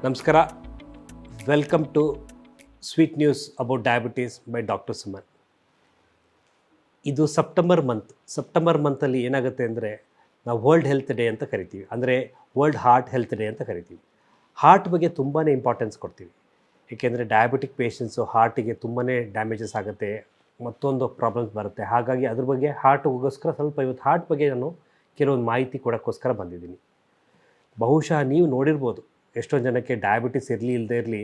ನಮಸ್ಕಾರ. Welcome to sweet news about diabetes by doctor Suman. ಇದು September ಮಂತಲ್ಲಿ ಏನಾಗುತ್ತೆ ಅಂದರೆ ನಾವು ವರ್ಲ್ಡ್ ಹೆಲ್ತ್ ಡೇ ಅಂತ ಕರಿತೀವಿ, ಅಂದರೆ ವರ್ಲ್ಡ್ ಹಾರ್ಟ್ ಹೆಲ್ತ್ ಡೇ ಅಂತ ಕರಿತೀವಿ. ಹಾರ್ಟ್ ಬಗ್ಗೆ ತುಂಬಾ ಇಂಪಾರ್ಟೆನ್ಸ್ ಕೊಡ್ತೀವಿ, ಏಕೆಂದರೆ ಡಯಾಬಿಟಿಕ್ ಪೇಷಂಟ್ಸು ಹಾರ್ಟಿಗೆ ತುಂಬಾ ಡ್ಯಾಮೇಜಸ್ ಆಗುತ್ತೆ, ಮತ್ತೊಂದು ಪ್ರಾಬ್ಲಮ್ಸ್ ಬರುತ್ತೆ. ಹಾಗಾಗಿ ಅದ್ರ ಬಗ್ಗೆ ಹಾರ್ಟ್ಗೋಸ್ಕರ ಸ್ವಲ್ಪ ಇವತ್ತು ಹಾರ್ಟ್ ಬಗ್ಗೆ ನಾನು ಕೆಲವೊಂದು ಮಾಹಿತಿ ಕೊಡೋಕ್ಕೋಸ್ಕರ ಬಂದಿದ್ದೀನಿ. ಬಹುಶಃ ನೀವು ನೋಡಿರ್ಬೋದು, ಎಷ್ಟೊಂದು ಜನಕ್ಕೆ ಡಯಾಬಿಟಿಸ್ ಇಲ್ಲದೇ ಇರಲಿ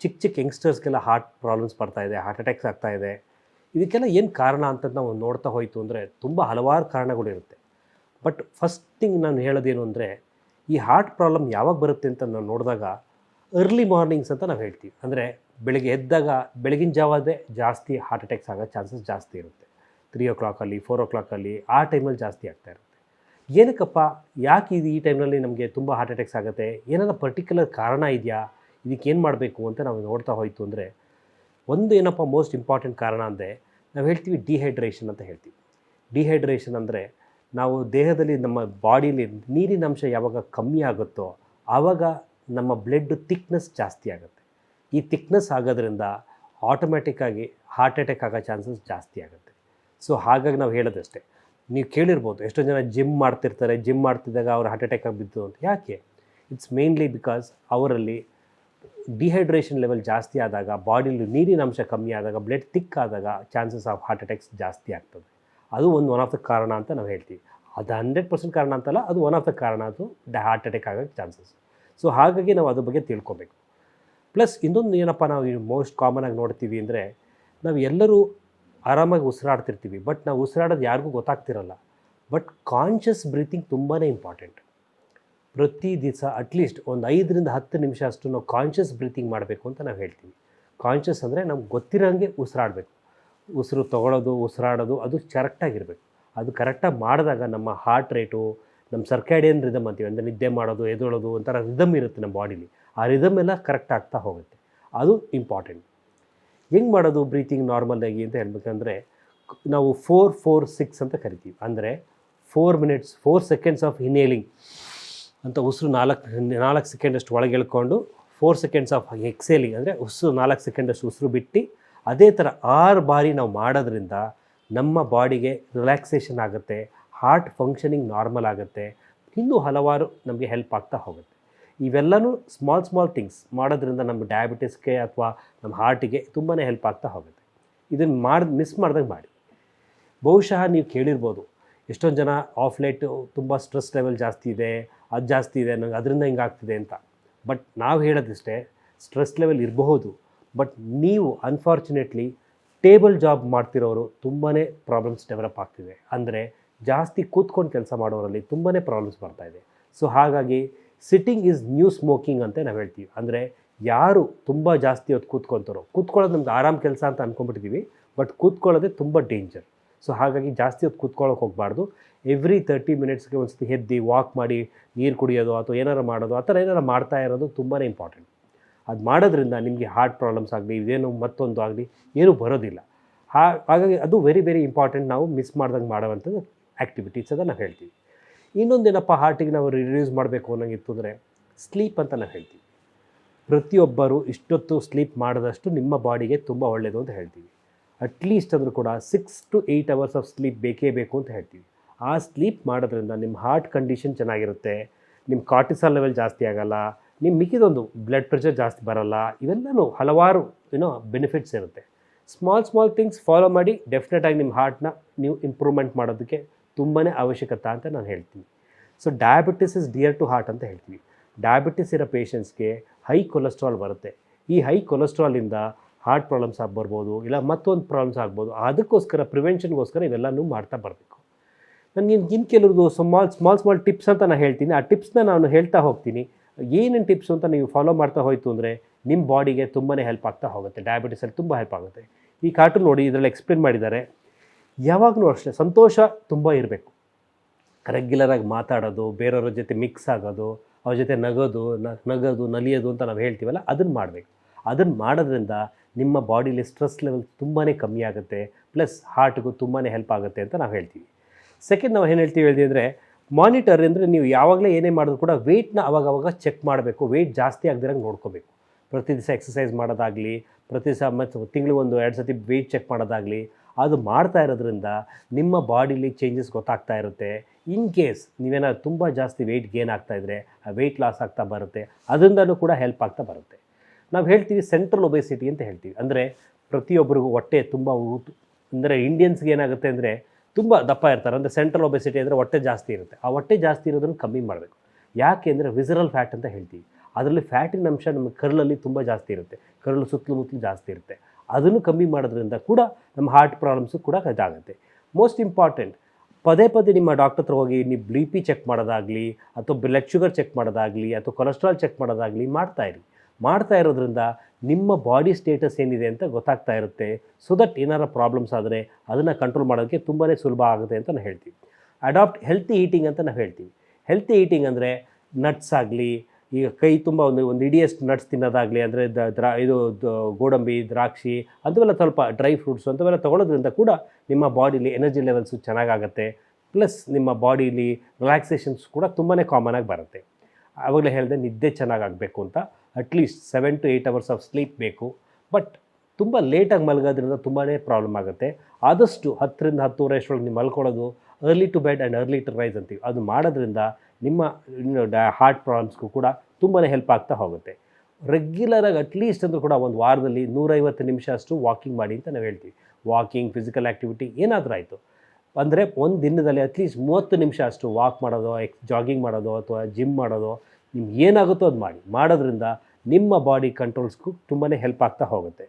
ಚಿಕ್ಕ ಯಂಗ್ಸ್ಟರ್ಸ್ಗೆಲ್ಲ ಹಾರ್ಟ್ ಪ್ರಾಬ್ಲಮ್ಸ್ ಬರ್ತಾಯಿದೆ, ಹಾರ್ಟ್ ಅಟ್ಯಾಕ್ಸ್ ಆಗ್ತಾಯಿದೆ. ಇದಕ್ಕೆಲ್ಲ ಏನು ಕಾರಣ ಅಂತ ನಾವು ನೋಡ್ತಾ ಹೋಯಿತು ಅಂದರೆ ತುಂಬ ಹಲವಾರು ಕಾರಣಗಳಿರುತ್ತೆ. ಬಟ್ ಫಸ್ಟ್ ಥಿಂಗ್ ನಾನು ಹೇಳೋದೇನು ಅಂದರೆ, ಈ ಹಾರ್ಟ್ ಪ್ರಾಬ್ಲಮ್ ಯಾವಾಗ ಬರುತ್ತೆ ಅಂತ ನಾವು ನೋಡಿದಾಗ ಅರ್ಲಿ ಮಾರ್ನಿಂಗ್ಸ್ ಅಂತ ನಾವು ಹೇಳ್ತೀವಿ. ಅಂದರೆ ಬೆಳಗ್ಗೆ ಎದ್ದಾಗ ಬೆಳಗಿನ ಜಾವದೇ ಜಾಸ್ತಿ ಹಾರ್ಟ್ ಅಟ್ಯಾಕ್ಸ್ ಆಗೋ ಚಾನ್ಸಸ್ ಜಾಸ್ತಿ ಇರುತ್ತೆ. 3 o'clock 4 o'clock ಆ ಟೈಮಲ್ಲಿ ಜಾಸ್ತಿ ಆಗ್ತಾ ಇರುತ್ತೆ. ಏನಕ್ಕಪ್ಪ, ಯಾಕೆ ಈ ಟೈಮ್ನಲ್ಲಿ ನಮಗೆ ತುಂಬ ಹಾರ್ಟ್ ಅಟ್ಯಾಕ್ಸ್ ಆಗುತ್ತೆ, ಏನಾದರೂ ಪರ್ಟಿಕ್ಯುಲರ್ ಕಾರಣ ಇದೆಯಾ, ಇದಕ್ಕೆ ಏನು ಮಾಡಬೇಕು ಅಂತ ನಾವು ನೋಡ್ತಾ ಹೋಯಿತು ಅಂದರೆ, ಒಂದು ಏನಪ್ಪ ಮೋಸ್ಟ್ ಇಂಪಾರ್ಟೆಂಟ್ ಕಾರಣ ಅಂದರೆ ನಾವು ಹೇಳ್ತೀವಿ ಡಿಹೈಡ್ರೇಷನ್ ಅಂತ ಹೇಳ್ತೀವಿ. ಡಿಹೈಡ್ರೇಷನ್ ಅಂದರೆ ನಾವು ದೇಹದಲ್ಲಿ ನಮ್ಮ ಬಾಡಿಲಿ ನೀರಿನ ಅಂಶ ಯಾವಾಗ ಕಮ್ಮಿ ಆಗುತ್ತೋ ಆವಾಗ ನಮ್ಮ ಬ್ಲಡ್ ಥಿಕ್ನೆಸ್ ಜಾಸ್ತಿ ಆಗುತ್ತೆ. ಈ ಥಿಕ್ನೆಸ್ ಆಗೋದ್ರಿಂದ ಆಟೋಮ್ಯಾಟಿಕ್ಕಾಗಿ ಹಾರ್ಟ್ ಅಟ್ಯಾಕ್ ಆಗೋ ಚಾನ್ಸಸ್ ಜಾಸ್ತಿ ಆಗುತ್ತೆ. ಸೊ ಹಾಗಾಗಿ ನಾವು ಹೇಳೋದಷ್ಟೇ, ನೀವು ಕೇಳಿರ್ಬೋದು ಎಷ್ಟೋ ಜನ ಜಿಮ್ ಮಾಡ್ತಿರ್ತಾರೆ, ಜಿಮ್ ಮಾಡ್ತಿದ್ದಾಗ ಅವ್ರು ಹಾರ್ಟ್ ಅಟ್ಯಾಕ್ ಆಗಿದ್ದು ಅಂತ. ಯಾಕೆ? ಇಟ್ಸ್ ಮೇನ್ಲಿ ಬಿಕಾಸ್ ಅವರಲ್ಲಿ ಡಿಹೈಡ್ರೇಷನ್ ಲೆವೆಲ್ ಜಾಸ್ತಿ ಆದಾಗ, ಬಾಡಿಲಿ ನೀರಿನ ಅಂಶ ಕಮ್ಮಿ ಆದಾಗ, ಬ್ಲಡ್ ಥಿಕ್ ಆದಾಗ ಚಾನ್ಸಸ್ ಆಫ್ ಹಾರ್ಟ್ ಅಟ್ಯಾಕ್ಸ್ ಜಾಸ್ತಿ ಆಗ್ತದೆ. ಅದು ಒನ್ ಆಫ್ ದ ಕಾರಣ ಅಂತ ನಾವು ಹೇಳ್ತೀವಿ. ಅದು 100% ಕಾರಣ ಅಂತಲ್ಲ, ಅದು ಒನ್ ಆಫ್ ದ ಕಾರಣ, ಅದು ಹಾರ್ಟ್ ಅಟ್ಯಾಕ್ ಆಗೋಕ್ಕೆ ಚಾನ್ಸಸ್. ಸೊ ಹಾಗಾಗಿ ನಾವು ಅದ್ರ ಬಗ್ಗೆ ತಿಳ್ಕೊಬೇಕು. ಪ್ಲಸ್ ಇನ್ನೊಂದು ಏನಪ್ಪ ನಾವು ಮೋಸ್ಟ್ ಕಾಮನಾಗಿ ನೋಡ್ತೀವಿ ಅಂದರೆ, ನಾವು ಎಲ್ಲರೂ ಆರಾಮಾಗಿ ಉಸಿರಾಡ್ತಿರ್ತೀವಿ, ಬಟ್ ನಾವು ಉಸಿರಾಡೋದು ಯಾರಿಗೂ ಗೊತ್ತಾಗ್ತಿರಲ್ಲ. ಬಟ್ ಕಾನ್ಷಿಯಸ್ ಬ್ರೀತಿಂಗ್ ತುಂಬಾ ಇಂಪಾರ್ಟೆಂಟ್. ಪ್ರತಿ ದಿವಸ ಅಟ್ಲೀಸ್ಟ್ ಒಂದು 5ರಿಂದ 10 ನಿಮಿಷ ಅಷ್ಟು ನಾವು ಕಾನ್ಷಿಯಸ್ ಬ್ರೀತಿಂಗ್ ಮಾಡಬೇಕು ಅಂತ ನಾವು ಹೇಳ್ತೀವಿ. ಕಾನ್ಷಿಯಸ್ ಅಂದರೆ ನಮ್ಗೆ ಗೊತ್ತಿರೋಂಗೆ ಉಸಿರಾಡಬೇಕು. ಉಸಿರು ತೊಗೊಳ್ಳೋದು, ಉಸಿರಾಡೋದು ಅದು ಕರೆಕ್ಟಾಗಿರಬೇಕು. ಅದು ಕರೆಕ್ಟಾಗಿ ಮಾಡಿದಾಗ ನಮ್ಮ ಹಾರ್ಟ್ ರೇಟು, ನಮ್ಮ ಸರ್ಕ್ಯಾಡಿಯನ್ ರಿದಮ್ ಅಂತೀವಿ, ಅಂದರೆ ನಿದ್ದೆ ಮಾಡೋದು, ಎದ್ದೇಳೋದು, ಒಂಥರ ರಿದಮ್ ಇರುತ್ತೆ ನಮ್ಮ ಬಾಡಿಲಿ. ಆ ರಿದಮ್ ಎಲ್ಲ ಕರೆಕ್ಟ್ ಆಗ್ತಾ ಹೋಗುತ್ತೆ. ಅದು ಇಂಪಾರ್ಟೆಂಟ್. ಹೆಂಗೆ ಮಾಡೋದು ಬ್ರೀತಿಂಗ್ ನಾರ್ಮಲಾಗಿ ಅಂತ ಹೇಳ್ಬೇಕಂದ್ರೆ, ನಾವು 4-4-6 ಅಂತ ಕರಿತೀವಿ. ಅಂದರೆ 4 minutes 4 seconds ಆಫ್ ಇನ್ಹೇಲಿಂಗ್ ಅಂತ ಉಸಿರು 4 ಸೆಕೆಂಡಷ್ಟು ಒಳಗೆ ಎಳ್ಕೊಂಡು, 4 seconds ಆಫ್ ಎಕ್ಸೇಲಿಂಗ್ ಅಂದರೆ ಉಸಿರು 4 ಸೆಕೆಂಡಷ್ಟು ಉಸಿರು ಬಿಟ್ಟು, ಅದೇ ಥರ 6 ಬಾರಿ ನಾವು ಮಾಡೋದ್ರಿಂದ ನಮ್ಮ ಬಾಡಿಗೆ ರಿಲ್ಯಾಕ್ಸೇಷನ್ ಆಗುತ್ತೆ, ಹಾರ್ಟ್ ಫಂಕ್ಷನಿಂಗ್ ನಾರ್ಮಲ್ ಆಗುತ್ತೆ, ಇನ್ನೂ ಹಲವಾರು ನಮಗೆ ಹೆಲ್ಪ್ ಆಗ್ತಾ ಹೋಗುತ್ತೆ. ಇವೆಲ್ಲನೂ ಸ್ಮಾಲ್ ಥಿಂಗ್ಸ್ ಮಾಡೋದ್ರಿಂದ ನಮ್ಮ ಡಯಾಬಿಟಿಸ್ಗೆ ಅಥವಾ ನಮ್ಮ ಹಾರ್ಟಿಗೆ ತುಂಬಾ ಹೆಲ್ಪ್ ಆಗ್ತಾ ಹೋಗುತ್ತೆ. ಇದನ್ನು ಮಿಸ್ ಮಾಡ್ದಾಗ ಮಾಡಿ. ಬಹುಶಃ ನೀವು ಕೇಳಿರ್ಬೋದು, ಎಷ್ಟೊಂದು ಜನ ಆಫ್ ಲೈಟು ತುಂಬ ಸ್ಟ್ರೆಸ್ ಲೆವೆಲ್ ಜಾಸ್ತಿ ಇದೆ, ಅದು ಜಾಸ್ತಿ ಇದೆ, ನನಗೆ ಅದರಿಂದ ಹಿಂಗಾಗ್ತಿದೆ ಅಂತ. ಬಟ್ ನಾವು ಹೇಳೋದಿಷ್ಟೇ, ಸ್ಟ್ರೆಸ್ ಲೆವೆಲ್ ಇರಬಹುದು, ಬಟ್ ನೀವು ಅನ್ಫಾರ್ಚುನೇಟ್ಲಿ ಟೇಬಲ್ ಜಾಬ್ ಮಾಡ್ತಿರೋರು ತುಂಬಾ ಪ್ರಾಬ್ಲಮ್ಸ್ ಡೆವಲಪ್ ಆಗ್ತಿದೆ. ಅಂದರೆ ಜಾಸ್ತಿ ಕೂತ್ಕೊಂಡು ಕೆಲಸ ಮಾಡೋರಲ್ಲಿ ತುಂಬಾ ಪ್ರಾಬ್ಲಮ್ಸ್ ಬರ್ತಾಯಿದೆ. ಸೊ ಹಾಗಾಗಿ ಸಿಟ್ಟಿಂಗ್ ಈಸ್ ನ್ಯೂ ಸ್ಮೋಕಿಂಗ್ ಅಂತ ನಾವು ಹೇಳ್ತೀವಿ. ಅಂದರೆ ಯಾರು ತುಂಬ ಜಾಸ್ತಿ ಹೊತ್ತು ಕೂತ್ಕೊಳ್ಳೋದು ನಮ್ಗೆ ಆರಾಮ್ ಕೆಲಸ ಅಂತ ಅಂದ್ಕೊಂಡ್ಬಿಟ್ಟಿದ್ದೀವಿ, ಬಟ್ ಕೂತ್ಕೊಳ್ಳೋದೇ ತುಂಬ ಡೇಂಜರ್. ಸೊ ಹಾಗಾಗಿ ಜಾಸ್ತಿ ಹೊತ್ತು ಕೂತ್ಕೊಳ್ಳೋಕೆ ಹೋಗಬಾರ್ದು. ಎವ್ರಿ 30 minutesಗೆ ಒಂದ್ಸತಿ ಎದ್ದು ವಾಕ್ ಮಾಡಿ, ನೀರು ಕುಡಿಯೋದು ಅಥವಾ ಏನಾರು ಮಾಡೋದು, ಆ ಥರ ಏನಾರು ಮಾಡ್ತಾ ಇರೋದು ತುಂಬಾ ಇಂಪಾರ್ಟೆಂಟ್. ಅದು ಮಾಡೋದ್ರಿಂದ ನಿಮಗೆ ಹಾರ್ಟ್ ಪ್ರಾಬ್ಲಮ್ಸ್ ಆಗಲಿ, ಇದೇನು ಮತ್ತೊಂದು ಆಗಲಿ ಏನೂ ಬರೋದಿಲ್ಲ. ಹಾಗಾಗಿ ಅದು ವೆರಿ ಇಂಪಾರ್ಟೆಂಟ್. ನಾವು ಮಿಸ್ ಮಾಡ್ದಂಗೆ ಮಾಡೋವಂಥದ್ದು ಆ್ಯಕ್ಟಿವಿಟೀಸ್ ಅಂತ ನಾವು ಹೇಳ್ತೀವಿ. ಇನ್ನೊಂದೇನಪ್ಪ ಹಾರ್ಟಿಗೆ ನಾವು ರಿಡ್ಯೂಸ್ ಮಾಡಬೇಕು ಅನ್ನೋಂಗಿತ್ತು ಅಂದರೆ, ಸ್ಲೀಪ್ ಅಂತ ನಾವು ಹೇಳ್ತೀವಿ. ಪ್ರತಿಯೊಬ್ಬರು ಇಷ್ಟೊತ್ತು ಸ್ಲೀಪ್ ಮಾಡಿದಷ್ಟು ನಿಮ್ಮ ಬಾಡಿಗೆ ತುಂಬ ಒಳ್ಳೆಯದು ಅಂತ ಹೇಳ್ತೀವಿ. ಅಟ್ಲೀಸ್ಟ್ ಅಂದರೂ ಕೂಡ 6 to 8 hours ಆಫ್ ಸ್ಲೀಪ್ ಬೇಕೇ ಬೇಕು ಅಂತ ಹೇಳ್ತೀವಿ. ಆ ಸ್ಲೀಪ್ ಮಾಡೋದ್ರಿಂದ ನಿಮ್ಮ ಹಾರ್ಟ್ ಕಂಡೀಷನ್ ಚೆನ್ನಾಗಿರುತ್ತೆ, ನಿಮ್ಮ ಕಾರ್ಟಿಸಾಲ್ ಲೆವೆಲ್ ಜಾಸ್ತಿ ಆಗೋಲ್ಲ, ನಿಮ್ಮ ಮಿಕ್ಕಿದೊಂದು ಬ್ಲಡ್ ಪ್ರೆಷರ್ ಜಾಸ್ತಿ ಬರೋಲ್ಲ. ಇವೆಲ್ಲನೂ ಹಲವಾರು ಬೆನಿಫಿಟ್ಸ್ ಇರುತ್ತೆ. ಸ್ಮಾಲ್ ಥಿಂಗ್ಸ್ ಫಾಲೋ ಮಾಡಿ ಡೆಫಿನೆಟಾಗಿ ನಿಮ್ಮ ಹಾರ್ಟ್ನ ನೀವು ಇಂಪ್ರೂವ್ಮೆಂಟ್ ಮಾಡೋದಕ್ಕೆ ತುಂಬಾ ಅವಶ್ಯಕತೆ ಅಂತ ನಾನು ಹೇಳ್ತೀನಿ. So diabetes is dear to heart ಅಂತ ಹೇಳ್ತೀವಿ. ಡಯಾಬಿಟಿಸ್ ಇರೋ ಪೇಷಂಟ್ಸ್ಗೆ ಹೈ ಕೊಲೆಸ್ಟ್ರಾಲ್ ಬರುತ್ತೆ. ಈ ಹೈ ಕೊಲೆಸ್ಟ್ರಾಲಿಂದ ಹಾರ್ಟ್ ಪ್ರಾಬ್ಲಮ್ಸ್ ಬರ್ಬೋದು, ಇಲ್ಲ ಮತ್ತೊಂದು ಪ್ರಾಬ್ಲಮ್ಸ್ ಆಗ್ಬೋದು. ಅದಕ್ಕೋಸ್ಕರ ಪ್ರಿವೆನ್ಷನ್ಗೋಸ್ಕರ ಇವೆಲ್ಲನೂ ಮಾಡ್ತಾ ಬರಬೇಕು. ನಾನು ಇನ್ನು ಕೆಲವ್ರದ್ದು ಸ್ಮಾಲ್ ಟಿಪ್ಸ್ ಅಂತ ನಾನು ಹೇಳ್ತೀನಿ. ಆ ಟಿಪ್ಸ್ನ ನಾನು ಹೇಳ್ತಾ ಹೋಗ್ತೀನಿ. ಏನೇನು ಟಿಪ್ಸು ಅಂತ ನೀವು ಫಾಲೋ ಮಾಡ್ತಾ ಹೋಯಿತು ಅಂದರೆ ನಿಮ್ಮ ಬಾಡಿಗೆ ತುಂಬಾ ಹೆಲ್ಪ್ ಆಗ್ತಾ ಹೋಗುತ್ತೆ. ಡಯಾಬಿಟಿಸಲ್ಲಿ ತುಂಬ ಹೆಲ್ಪ್ ಆಗುತ್ತೆ. ಈ ಕಾರ್ಟೂನ್ ನೋಡಿ, ಇದರಲ್ಲಿ ಎಕ್ಸ್ಪ್ಲೇನ್ ಮಾಡಿದ್ದಾರೆ. ಯಾವಾಗಲೂ ಅಷ್ಟೇ ಸಂತೋಷ ತುಂಬ ಇರಬೇಕು. ರೆಗ್ಯುಲರಾಗಿ ಮಾತಾಡೋದು, ಬೇರೆಯವ್ರ ಜೊತೆ ಮಿಕ್ಸ್ ಆಗೋದು, ಅವ್ರ ಜೊತೆ ನಗೋದು ನಲಿಯೋದು ಅಂತ ನಾವು ಹೇಳ್ತೀವಲ್ಲ, ಅದನ್ನು ಮಾಡಬೇಕು. ಅದನ್ನು ಮಾಡೋದ್ರಿಂದ ನಿಮ್ಮ ಬಾಡಿಲಿ ಸ್ಟ್ರೆಸ್ ಲೆವೆಲ್ ತುಂಬಾ ಕಮ್ಮಿ ಆಗುತ್ತೆ, ಪ್ಲಸ್ ಹಾರ್ಟ್ಗೂ ತುಂಬಾ ಹೆಲ್ಪ್ ಆಗುತ್ತೆ ಅಂತ ನಾವು ಹೇಳ್ತೀವಿ. ಸೆಕೆಂಡ್ ನಾವು ಏನು ಹೇಳ್ತೀವಿ ಅಂದರೆ, ಮಾನಿಟರ್ ಅಂದರೆ ನೀವು ಯಾವಾಗಲೇ ಏನೇ ಮಾಡಿದ್ರು ಕೂಡ ವೆಯ್ಟ್ನ ಅವಾಗವಾಗ ಚೆಕ್ ಮಾಡಬೇಕು, ವೆಯ್ಟ್ ಜಾಸ್ತಿ ಆಗದಿರಂಗೆ ನೋಡ್ಕೋಬೇಕು. ಪ್ರತಿ ದಿವಸ ಎಕ್ಸಸೈಸ್ ಮಾಡೋದಾಗಲಿ, ಪ್ರತಿ ದಿವಸ ಮತ್ತು ತಿಂಗಳಿಗೊಂದು 2 ಸತಿ ವೆಯ್ಟ್ ಚೆಕ್ ಮಾಡೋದಾಗಲಿ, ಅದು ಮಾಡ್ತಾ ಇರೋದ್ರಿಂದ ನಿಮ್ಮ ಬಾಡಿಲಿ ಚೇಂಜಸ್ ಗೊತ್ತಾಗ್ತಾ ಇರುತ್ತೆ. ಇನ್ ಕೇಸ್ ನೀವೇನಾದ್ರು ತುಂಬ ಜಾಸ್ತಿ ವೆಯ್ಟ್ ಗೇನ್ ಆಗ್ತಾಯಿದ್ರೆ ಆ ವೆಯ್ಟ್ ಲಾಸ್ ಆಗ್ತಾ ಬರುತ್ತೆ, ಅದರಿಂದಲೂ ಕೂಡ ಹೆಲ್ಪ್ ಆಗ್ತಾ ಬರುತ್ತೆ. ನಾವು ಹೇಳ್ತೀವಿ ಸೆಂಟ್ರಲ್ ಒಬೆಸಿಟಿ ಅಂತ ಹೇಳ್ತೀವಿ. ಅಂದರೆ ಪ್ರತಿಯೊಬ್ಬರಿಗೂ ಹೊಟ್ಟೆ ತುಂಬ ಅಂದರೆ ಇಂಡಿಯನ್ಸ್ಗೆ ಏನಾಗುತ್ತೆ ಅಂದರೆ ತುಂಬ ದಪ್ಪ ಇರ್ತಾರೆ. ಅಂದರೆ ಸೆಂಟ್ರಲ್ ಒಬೆಸಿಟಿ ಅಂದರೆ ಹೊಟ್ಟೆ ಜಾಸ್ತಿ ಇರುತ್ತೆ. ಆ ಹೊಟ್ಟೆ ಜಾಸ್ತಿ ಇರೋದನ್ನು ಕಮ್ಮಿ ಮಾಡಬೇಕು. ಯಾಕೆ ಅಂದರೆ ವಿಸರಲ್ ಫ್ಯಾಟ್ ಅಂತ ಹೇಳ್ತೀವಿ. ಅದರಲ್ಲಿ ಫ್ಯಾಟಿನ ಅಂಶ ನಮ್ಮ ಕರಳಲ್ಲಿ ತುಂಬ ಜಾಸ್ತಿ ಇರುತ್ತೆ, ಕರಳು ಸುತ್ತಲೂ ಜಾಸ್ತಿ ಇರುತ್ತೆ. ಅದನ್ನು ಕಮ್ಮಿ ಮಾಡೋದ್ರಿಂದ ಕೂಡ ನಮ್ಮ ಹಾರ್ಟ್ ಪ್ರಾಬ್ಲಮ್ಸು ಕೂಡ ಇದಾಗುತ್ತೆ. ಮೋಸ್ಟ್ ಇಂಪಾರ್ಟೆಂಟ್, ಪದೇ ಪದೇ ನಿಮ್ಮ ಡಾಕ್ಟರ್ ಹತ್ರ ಹೋಗಿ ನೀವು BP ಚೆಕ್ ಮಾಡೋದಾಗಲಿ, ಅಥವಾ ಬ್ಲಡ್ ಶುಗರ್ ಚೆಕ್ ಮಾಡೋದಾಗಲಿ, ಅಥವಾ ಕೊಲೆಸ್ಟ್ರಾಲ್ ಚೆಕ್ ಮಾಡೋದಾಗಲಿ ಮಾಡ್ತಾ ಇರೋದ್ರಿಂದ ನಿಮ್ಮ ಬಾಡಿ ಸ್ಟೇಟಸ್ ಏನಿದೆ ಅಂತ ಗೊತ್ತಾಗ್ತಾ ಇರುತ್ತೆ. ಸೊ ದಟ್ ಏನಾರ ಪ್ರಾಬ್ಲಮ್ಸ್ ಆದರೆ ಅದನ್ನು ಕಂಟ್ರೋಲ್ ಮಾಡೋದಕ್ಕೆ ತುಂಬಾ ಸುಲಭ ಆಗುತ್ತೆ ಅಂತ ನಾವು ಹೇಳ್ತೀವಿ. ಅಡಾಪ್ಟ್ ಹೆಲ್ತಿ ಈಟಿಂಗ್ ಅಂತ ನಾವು ಹೇಳ್ತೀವಿ. ಹೆಲ್ತಿ ಈಟಿಂಗ್ ಅಂದರೆ ನಟ್ಸ್ ಆಗಲಿ, ಈಗ ಕೈ ತುಂಬ ಒಂದು ಇಡಿಯಷ್ಟು ನಟ್ಸ್ ತಿನ್ನೋದಾಗಲಿ, ಅಂದರೆ ಗೋಡಂಬಿ, ದ್ರಾಕ್ಷಿ ಅಂಥವೆಲ್ಲ, ಸ್ವಲ್ಪ ಡ್ರೈ ಫ್ರೂಟ್ಸು ಅಂಥವೆಲ್ಲ ತೊಗೊಳೋದ್ರಿಂದ ಕೂಡ ನಿಮ್ಮ ಬಾಡಿಲಿ ಎನರ್ಜಿ ಲೆವೆಲ್ಸು ಚೆನ್ನಾಗಾಗುತ್ತೆ. ಪ್ಲಸ್ ನಿಮ್ಮ ಬಾಡಿಲಿ ರಿಲ್ಯಾಕ್ಸೇಷನ್ಸ್ ಕೂಡ ತುಂಬಾ ಕಾಮನಾಗಿ ಬರುತ್ತೆ. ಆವಾಗಲೇ ಹೇಳಿದೆ ನಿದ್ದೆ ಚೆನ್ನಾಗಾಗಬೇಕು ಅಂತ. At least 7 to 8 hours of sleep ಬೇಕು. ಬಟ್ ತುಂಬ ಲೇಟಾಗಿ ಮಲಗೋದ್ರಿಂದ ತುಂಬಾ ಪ್ರಾಬ್ಲಮ್ ಆಗುತ್ತೆ. ಆದಷ್ಟು 10 ರಿಂದ 10:30 ಅಷ್ಟರೊಳಗೆ ನೀವು ಮಲ್ಕೊಳ್ಳೋದು, early to bed and early to rise ಅಂತೀವಿ. ಅದು ಮಾಡೋದ್ರಿಂದ ನಿಮ್ಮ ಹಾರ್ಟ್ ಪ್ರಾಬ್ಲಮ್ಸ್ಗೂ ಕೂಡ ತುಂಬಾ ಹೆಲ್ಪ್ ಆಗ್ತಾ ಹೋಗುತ್ತೆ. ರೆಗ್ಯುಲರಾಗಿ ಅಟ್ಲೀಸ್ಟ್ ಅಂದರೂ ಕೂಡ ಒಂದು ವಾರದಲ್ಲಿ 150 ನಿಮಿಷ ಅಷ್ಟು ವಾಕಿಂಗ್ ಮಾಡಿ ಅಂತ ನಾವು ಹೇಳ್ತೀವಿ. ವಾಕಿಂಗ್, ಫಿಸಿಕಲ್ ಆ್ಯಕ್ಟಿವಿಟಿ ಏನಾದರೂ ಆಯಿತು ಅಂದರೆ ಒಂದು ದಿನದಲ್ಲಿ ಅಟ್ಲೀಸ್ಟ್ 30 ನಿಮಿಷ ಅಷ್ಟು ವಾಕ್ ಮಾಡೋದು, ಜಾಗಿಂಗ್ ಮಾಡೋದು, ಅಥವಾ ಜಿಮ್ ಮಾಡೋದು, ನಿಮ್ಗೆ ಏನಾಗುತ್ತೋ ಅದು ಮಾಡೋದ್ರಿಂದ ನಿಮ್ಮ ಬಾಡಿ ಕಂಟ್ರೋಲ್ಸ್ಗೂ ತುಂಬಾ ಹೆಲ್ಪ್ ಆಗ್ತಾ ಹೋಗುತ್ತೆ.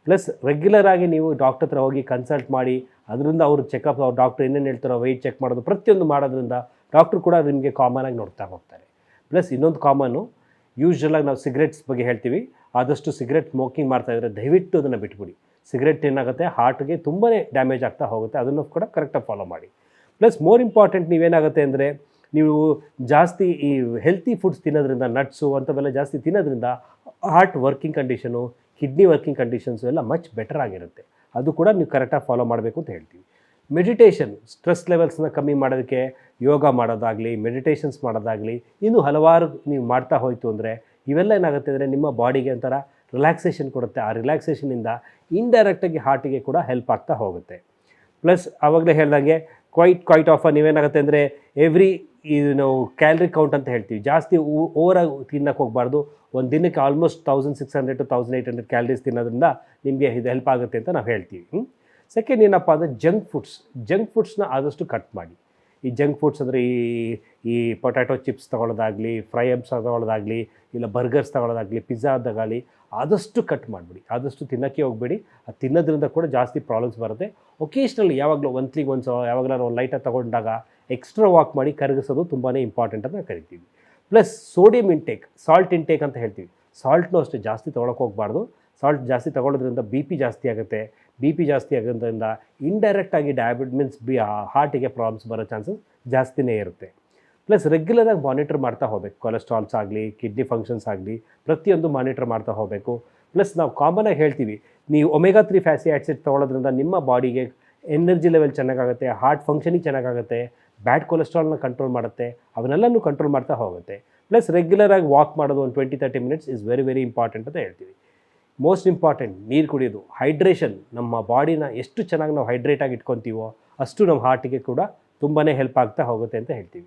ಪ್ಲಸ್ ರೆಗ್ಯುಲರಾಗಿ ನೀವು ಡಾಕ್ಟರ್ ಹತ್ರ ಹೋಗಿ ಕನ್ಸಲ್ಟ್ ಮಾಡಿ, ಅದರಿಂದ ಅವರು ಚೆಕಪ್, ಅವ್ರು ಡಾಕ್ಟ್ರ್ ಏನೇನು ಹೇಳ್ತಾರೋ ವೆಯ್ಟ್ ಚೆಕ್ ಮಾಡೋದು, ಪ್ರತಿಯೊಂದು ಮಾಡೋದ್ರಿಂದ ಡಾಕ್ಟ್ರು ಕೂಡ ನಿಮಗೆ ಕಾಮನಾಗಿ ನೋಡ್ತಾ ಹೋಗ್ತಾರೆ. ಪ್ಲಸ್ ಇನ್ನೊಂದು ಕಾಮನ್ನು, ಯೂಶ್ವಲಾಗಿ ನಾವು ಸಿಗರೆಟ್ಸ್ ಬಗ್ಗೆ ಹೇಳ್ತೀವಿ. ಆದಷ್ಟು ಸಿಗರೆಟ್ ಸ್ಮೋಕಿಂಗ್ ಮಾಡ್ತಾಯಿದ್ರೆ ದಯವಿಟ್ಟು ಅದನ್ನು ಬಿಟ್ಬಿಡಿ. ಸಿಗರೆಟ್ ಏನಾಗುತ್ತೆ, ಹಾರ್ಟ್ಗೆ ತುಂಬಾ ಡ್ಯಾಮೇಜ್ ಆಗ್ತಾ ಹೋಗುತ್ತೆ. ಅದನ್ನು ಕೂಡ ಕರೆಕ್ಟಾಗಿ ಫಾಲೋ ಮಾಡಿ. ಪ್ಲಸ್ ಮೋರ್ ಇಂಪಾರ್ಟೆಂಟ್, ನೀವೇನಾಗುತ್ತೆ ಅಂದರೆ ನೀವು ಜಾಸ್ತಿ ಈ ಹೆಲ್ತಿ ಫುಡ್ಸ್ ತಿನ್ನೋದ್ರಿಂದ, ನಟ್ಸು ಅಂಥವೆಲ್ಲ ಜಾಸ್ತಿ ತಿನ್ನೋದ್ರಿಂದ heart working condition, kidney working conditions ಎಲ್ಲ ಮಚ್ ಬೆಟರ್ ಆಗಿರುತ್ತೆ. ಅದು ಕೂಡ ನೀವು ಕರೆಕ್ಟಾಗಿ ಫಾಲೋ ಮಾಡಬೇಕು ಅಂತ ಹೇಳ್ತೀವಿ. ಮೆಡಿಟೇಷನ್, ಸ್ಟ್ರೆಸ್ ಲೆವೆಲ್ಸ್ನ ಕಮ್ಮಿ ಮಾಡೋದಕ್ಕೆ ಯೋಗ ಮಾಡೋದಾಗಲಿ, ಮೆಡಿಟೇಷನ್ಸ್ ಮಾಡೋದಾಗಲಿ, ಇನ್ನೂ ಹಲವಾರು ನೀವು ಮಾಡ್ತಾ ಹೋಯಿತು ಅಂದರೆ ಇವೆಲ್ಲ ಏನಾಗುತ್ತೆ ಅಂದರೆ ನಿಮ್ಮ ಬಾಡಿಗೆ ಒಂಥರ ರಿಲ್ಯಾಕ್ಸೇಷನ್ ಕೊಡುತ್ತೆ. ಆ ರಿಲ್ಯಾಕ್ಸೇಷನಿಂದ ಇಂಡೈರೆಕ್ಟಾಗಿ ಹಾರ್ಟಿಗೆ ಕೂಡ ಹೆಲ್ಪ್ ಆಗ್ತಾ ಹೋಗುತ್ತೆ. ಪ್ಲಸ್ ಆವಾಗಲೇ ಹೇಳ್ದಂಗೆ ಕ್ವೈಟ್ ಆಫ್ ನೀವೇನಾಗುತ್ತೆ ಅಂದರೆ ಇದು ನಾವು ಕ್ಯಾಲರಿ ಕೌಂಟ್ ಅಂತ ಹೇಳ್ತೀವಿ, ಜಾಸ್ತಿ ಓವರಾಗಿ ತಿನ್ನೋಕ್ಕೆ ಹೋಗಬಾರ್ದು. ಒಂದು ದಿನಕ್ಕೆ ಆಲ್ಮೋಸ್ಟ್ 1600 to 1800 ಕ್ಯಾಲರೀಸ್ ತಿನ್ನೋದ್ರಿಂದ ನಿಮಗೆ ಇದು ಹೆಲ್ಪ್ ಆಗುತ್ತೆ ಅಂತ ನಾವು ಹೇಳ್ತೀವಿ. ಸೆಕೆಂಡ್ ಏನಪ್ಪ ಅಂದರೆ ಜಂಕ್ ಫುಡ್ಸ್ನ ಆದಷ್ಟು ಕಟ್ ಮಾಡಿ. ಈ ಜಂಕ್ ಫುಡ್ಸ್ ಅಂದರೆ ಈ ಪೊಟ್ಯಾಟೊ ಚಿಪ್ಸ್ ತೊಗೊಳ್ಳೋದಾಗಲಿ, ಫ್ರೈ ಅಪ್ಸ್ ತೊಗೊಳ್ಳೋದಾಗಲಿ, ಇಲ್ಲ ಬರ್ಗರ್ಸ್ ತೊಗೊಳ್ಳೋದಾಗಲಿ, ಪಿಜ್ಜಾದಾಗಲಿ ಆದಷ್ಟು ಕಟ್ ಮಾಡಿಬಿಡಿ. ಆದಷ್ಟು ತಿನ್ನೋಕ್ಕೆ ಹೋಗಬೇಡಿ. ಅದು ತಿನ್ನೋದ್ರಿಂದ ಕೂಡ ಜಾಸ್ತಿ ಪ್ರಾಬ್ಲಮ್ಸ್ ಬರುತ್ತೆ. ಒಕೇಶ್ನಲಿ ಯಾವಾಗಲೂ ಮಂತ್ಲಿಗೆ ಯಾವಾಗಲಾರು ಒಂದು ಲೈಟಾಗಿ ತೊಗೊಂಡಾಗ ಎಕ್ಸ್ಟ್ರಾ ವಾಕ್ ಮಾಡಿ ಕರಗಿಸೋದು ತುಂಬಾ ಇಂಪಾರ್ಟೆಂಟ್ ಅಂತ ಕರಿತೀವಿ. Plus sodium intake, salt intake ಅಂತ ಹೇಳ್ತೀವಿ. ಸಾಲ್ಟ್ನೂ ಅಷ್ಟೇ ಜಾಸ್ತಿ ತೊಗೊಳಕ್ಕೆ ಹೋಗಬಾರ್ದು. ಸಾಲ್ಟ್ ಜಾಸ್ತಿ ತೊಗೊಳ್ಳೋದ್ರಿಂದ BP ಜಾಸ್ತಿ ಆಗುತ್ತೆ. BP ಜಾಸ್ತಿ ಆಗೋದ್ರಿಂದ ಇಂಡೈರೆಕ್ಟಾಗಿ ಡಯಾಬಿಟಿಸ್ ಹಾರ್ಟಿಗೆ ಪ್ರಾಬ್ಲಮ್ಸ್ ಬರೋ ಚಾನ್ಸಸ್ ಜಾಸ್ತಿನೇ ಇರುತ್ತೆ. ಪ್ಲಸ್ ರೆಗ್ಯುಲರಾಗಿ ಮಾನಿಟರ್ ಮಾಡ್ತಾ ಹೋಗಬೇಕು. ಕೊಲೆಸ್ಟ್ರಾಲ್ಸ್ ಆಗಲಿ, ಕಿಡ್ನಿ ಫಂಕ್ಷನ್ಸ್ ಆಗಲಿ, ಪ್ರತಿಯೊಂದು ಮಾನಿಟರ್ ಮಾಡ್ತಾ ಹೋಗಬೇಕು. ಪ್ಲಸ್ ನಾವು ಕಾಮನಾಗಿ ಹೇಳ್ತೀವಿ, ನೀವು ಒಮೆಗಾ 3 ಫ್ಯಾಟಿ ಆ್ಯಸಿಡ್ ತೊಗೊಳ್ಳೋದ್ರಿಂದ ನಿಮ್ಮ ಬಾಡಿಗೆ ಎನರ್ಜಿ ಲೆವೆಲ್ ಚೆನ್ನಾಗಾಗುತ್ತೆ, ಹಾರ್ಟ್ ಫಂಕ್ಷನಿಂಗ್ ಚೆನ್ನಾಗಾಗುತ್ತೆ, ಬ್ಯಾಡ್ ಕೊಲೆಸ್ಟ್ರಾಲ್ನ ಕಂಟ್ರೋಲ್ ಮಾಡುತ್ತೆ, ಅವನ್ನೆಲ್ಲನೂ ಕಂಟ್ರೋಲ್ ಮಾಡ್ತಾ ಹೋಗುತ್ತೆ. ಪ್ಲಸ್ ರೆಗ್ಯುಲರಾಗಿ ವಾಕ್ ಮಾಡೋದು ಒಂದು 20-30 ಮಿನಿಟ್ಸ್ ಇಸ್ ವೆರಿ ಇಂಪಾರ್ಟೆಂಟ್ ಅಂತ ಹೇಳ್ತೀವಿ. ಮೋಸ್ಟ್ ಇಂಪಾರ್ಟೆಂಟ್, ನೀರು ಕುಡಿಯೋದು, ಹೈಡ್ರೇಷನ್. ನಮ್ಮ ಬಾಡಿನ ಎಷ್ಟು ಚೆನ್ನಾಗಿ ನಾವು ಹೈಡ್ರೇಟಾಗಿ ಇಟ್ಕೊತೀವೋ ಅಷ್ಟು ನಮ್ಮ ಹಾರ್ಟಿಗೆ ಕೂಡ ತುಂಬಾ ಹೆಲ್ಪ್ ಆಗ್ತಾ ಹೋಗುತ್ತೆ ಅಂತ ಹೇಳ್ತೀವಿ.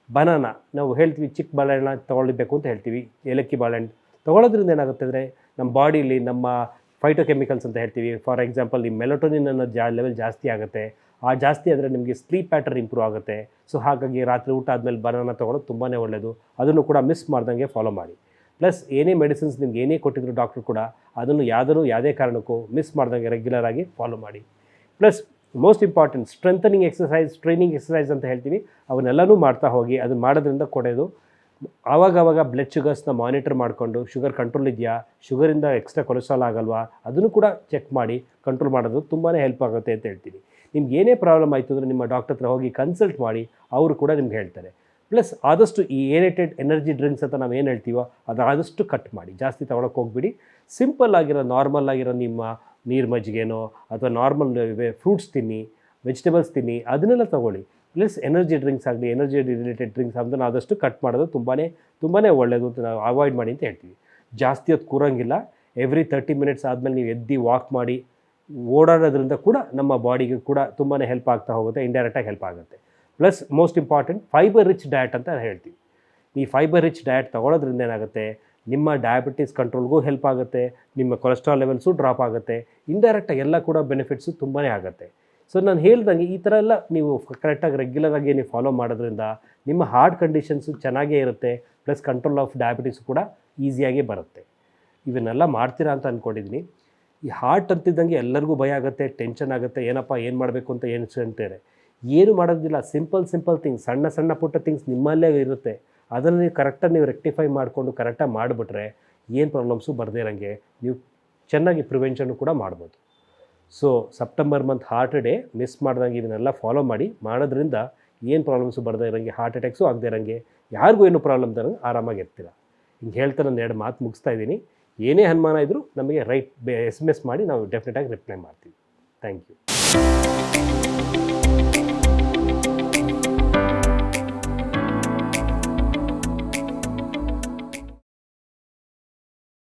ಬನಾನಾ ನಾವು ಹೇಳ್ತೀವಿ, ಚಿಕ್ಕ ಬಾಳೆಹಣ್ಣು ತೊಗೊಳ್ಬೇಕು ಅಂತ ಹೇಳ್ತೀವಿ. ಏಲಕ್ಕಿ ಬಾಳೆಹಣ್ಣು ತೊಗೊಳೋದ್ರಿಂದ ಏನಾಗುತ್ತೆ ಅಂದರೆ ನಮ್ಮ ಬಾಡೀಲಿ ನಮ್ಮ ಫೈಟೋಕೆಮಿಕಲ್ಸ್ ಅಂತ ಹೇಳ್ತೀವಿ. ಫಾರ್ ಎಕ್ಸಾಂಪಲ್, ಈ ಮೆಲಟೋನಿನ್ ಅನ್ನೋ ಲೆವೆಲ್ ಜಾಸ್ತಿ ಆಗುತ್ತೆ. ಆ ಜಾಸ್ತಿ ಆದರೆ ನಿಮಗೆ ಸ್ಲೀಪ್ ಪ್ಯಾಟರ್ನ್ ಇಂಪ್ರೂವ್ ಆಗುತ್ತೆ. ಸೊ ಹಾಗಾಗಿ ರಾತ್ರಿ ಊಟ ಆದಮೇಲೆ ಬನಾನಾ ತೊಗೊಳೋದು ತುಂಬಾ ಒಳ್ಳೆಯದು. ಅದನ್ನು ಕೂಡ ಮಿಸ್ ಮಾಡ್ದಂಗೆ ಫಾಲೋ ಮಾಡಿ. ಪ್ಲಸ್ ಏನೇ ಮೆಡಿಸಿನ್ಸ್ ನಿಮ್ಗೆ ಏನೇ ಕೊಟ್ಟಿದ್ರು ಡಾಕ್ಟ್ರು ಕೂಡ ಅದನ್ನು ಯಾವುದೇ ಕಾರಣಕ್ಕೂ ಮಿಸ್ ಮಾಡ್ದಂಗೆ ರೆಗ್ಯುಲರಾಗಿ ಫಾಲೋ ಮಾಡಿ. Plus most important, strengthening exercise, training exercise ಅಂತ ಹೇಳ್ತೀವಿ. ಅವನ್ನೆಲ್ಲನೂ ಮಾಡ್ತಾ ಹೋಗಿ. ಅದನ್ನು ಮಾಡೋದ್ರಿಂದ ಕೊಡೋದು ಆವಾಗವಾಗ ಬ್ಲಡ್ ಶುಗರ್ಸ್ನ ಮಾನಿಟರ್ ಮಾಡಿಕೊಂಡು, ಶುಗರ್ ಕಂಟ್ರೋಲ್ ಇದೆಯಾ, ಶುಗರಿಂದ ಎಕ್ಸ್ಟ್ರಾ ಕೊಲೆಸ್ಟ್ರಾಲ್ ಆಗಲ್ವಾ, ಅದನ್ನು ಕೂಡ ಚೆಕ್ ಮಾಡಿ ಕಂಟ್ರೋಲ್ ಮಾಡೋದು ತುಂಬಾ ಹೆಲ್ಪ್ ಆಗುತ್ತೆ ಅಂತ ಹೇಳ್ತೀನಿ. ನಿಮ್ಗೆ ಏನೇ ಪ್ರಾಬ್ಲಮ್ ಆಯಿತು ಅಂದರೆ ನಿಮ್ಮ ಡಾಕ್ಟರ್ ಹತ್ರ ಹೋಗಿ ಕನ್ಸಲ್ಟ್ ಮಾಡಿ, ಅವರು ಕೂಡ ನಿಮ್ಗೆ ಹೇಳ್ತಾರೆ. ಪ್ಲಸ್ ಆದಷ್ಟು ಈ ಏನೇಟೆಡ್ ಎನರ್ಜಿ ಡ್ರಿಂಕ್ಸ್ ಅಂತ ನಾವು ಏನು ಹೇಳ್ತೀವೋ ಅದು ಆದಷ್ಟು ಕಟ್ ಮಾಡಿ, ಜಾಸ್ತಿ ತೊಗೊಳಕ್ಕೆ ಹೋಗ್ಬಿಡಿ. ಸಿಂಪಲ್ ಆಗಿರೋ, ನಾರ್ಮಲ್ ಆಗಿರೋ ನಿಮ್ಮ ನೀರು ಮಜ್ಜಿಗೆನೋ ಅಥವಾ ನಾರ್ಮಲ್ ಫ್ರೂಟ್ಸ್ ತಿನ್ನಿ, ವೆಜಿಟೇಬಲ್ಸ್ ತಿನ್ನಿ, ಅದನ್ನೆಲ್ಲ ತೊಗೊಳ್ಳಿ. ಪ್ಲಸ್ ಎನರ್ಜಿ ಡ್ರಿಂಕ್ಸ್ ಆಗಲಿ, ಎನರ್ಜಿ ರಿಲೇಟೆಡ್ ಡ್ರಿಂಕ್ಸ್ ಅದನ್ನು ಆದಷ್ಟು ಕಟ್ ಮಾಡೋದು ತುಂಬಾ ಒಳ್ಳೆಯದು ಅಂತ ನಾವು ಅವಾಯ್ಡ್ ಮಾಡಿ ಅಂತ ಹೇಳ್ತೀವಿ. ಜಾಸ್ತಿ ಹೊತ್ತು ಕೂರಂಗಿಲ್ಲ. ಎವ್ರಿ 30 ಮಿನಿಟ್ಸ್ ಆದಮೇಲೆ ನೀವು ಎದ್ದು ವಾಕ್ ಮಾಡಿ ಓಡಾಡೋದ್ರಿಂದ ಕೂಡ ನಮ್ಮ ಬಾಡಿಗೆ ಕೂಡ ತುಂಬಾ ಹೆಲ್ಪ್ ಆಗ್ತಾ ಹೋಗುತ್ತೆ, ಇಂಡೈರೆಕ್ಟಾಗಿ ಹೆಲ್ಪ್ ಆಗುತ್ತೆ. Plus most important fibre rich diet ಅಂತ ಹೇಳ್ತೀವಿ. ಈ ಫೈಬರ್ ರಿಚ್ ಡಯಟ್ ತೊಗೊಳೋದ್ರಿಂದ ಏನಾಗುತ್ತೆ, ನಿಮ್ಮ ಡಯಾಬಿಟೀಸ್ ಕಂಟ್ರೋಲ್ಗೂ ಹೆಲ್ಪ್ ಆಗುತ್ತೆ, ನಿಮ್ಮ ಕೊಲೆಸ್ಟ್ರಾಲ್ ಲೆವೆಲ್ಸು ಡ್ರಾಪ್ ಆಗುತ್ತೆ, ಇಂಡೈರೆಕ್ಟಾಗಿ ಎಲ್ಲ ಕೂಡ ಬೆನಿಫಿಟ್ಸು ತುಂಬಾ ಆಗುತ್ತೆ. ಸೊ ನಾನು ಹೇಳ್ದಂಗೆ ಈ ಥರ ಎಲ್ಲ ನೀವು ಕರೆಕ್ಟಾಗಿ ರೆಗ್ಯುಲರಾಗಿ ನೀವು ಫಾಲೋ ಮಾಡೋದ್ರಿಂದ ನಿಮ್ಮ ಹಾರ್ಟ್ ಕಂಡೀಷನ್ಸು ಚೆನ್ನಾಗೇ ಇರುತ್ತೆ, ಪ್ಲಸ್ ಕಂಟ್ರೋಲ್ ಆಫ್ ಡಯಾಬಿಟೀಸು ಕೂಡ ಈಸಿಯಾಗಿ ಬರುತ್ತೆ. ಇವನ್ನೆಲ್ಲ ಮಾಡ್ತೀರಾ ಅಂತ ಅಂದ್ಕೊಂಡಿದ್ದೀನಿ. ಈ ಹಾರ್ಟ್ ಅಂತಿದ್ದಂಗೆ ಎಲ್ಲರಿಗೂ ಭಯ ಆಗುತ್ತೆ, ಟೆನ್ಷನ್ ಆಗುತ್ತೆ, ಏನಪ್ಪ ಏನು ಮಾಡಬೇಕು ಅಂತ ಅಂತಾರೆ. ಏನು ಮಾಡೋದಿಲ್ಲ, ಸಿಂಪಲ್ ಥಿಂಗ್ಸ್, ಸಣ್ಣ ಪುಟ್ಟ ಥಿಂಗ್ಸ್ ನಿಮ್ಮಲ್ಲೇ ಇರುತ್ತೆ. ಅದನ್ನು ನೀವು ಕರೆಕ್ಟಾಗಿ ನೀವು ರೆಕ್ಟಿಫೈ ಮಾಡಿಕೊಂಡು ಕರೆಕ್ಟಾಗಿ ಮಾಡಿಬಿಟ್ರೆ ಏನು ಪ್ರಾಬ್ಲಮ್ಸು ಬರದೇ ಇರೋಂಗೆ ನೀವು ಚೆನ್ನಾಗಿ ಪ್ರಿವೆನ್ಷನ್ನು ಕೂಡ ಮಾಡ್ಬೋದು. So September month heart day miss ಮಾಡ್ದಂಗೆ ಇದನ್ನೆಲ್ಲ ಫಾಲೋ ಮಾಡೋದ್ರಿಂದ ಏನು ಪ್ರಾಬ್ಲಮ್ಸು ಬರದೇ ಇರೋಂಗೆ, ಹಾರ್ಟ್ ಅಟ್ಯಾಕ್ಸು ಆಗದೇ ಇರೋಂಗೆ, ಯಾರಿಗೂ ಏನು ಪ್ರಾಬ್ಲಮ್ ತರೋಂಗೆ ಆರಾಮಾಗಿ ಇರ್ತೀರ. ಹಿಂಗೆ ಹೇಳ್ತಾ ನಾನು 2 ಮಾತು ಮುಗಿಸ್ತಾ ಇದ್ದೀನಿ. ಏನೇ ಅನುಮಾನ ಇದ್ದರೂ ನಮಗೆ SMS ಮಾಡಿ ನಾವು ಡೆಫಿನೆಟಾಗಿ ರಿಪ್ಲೈ ಮಾಡ್ತೀವಿ. Thank you.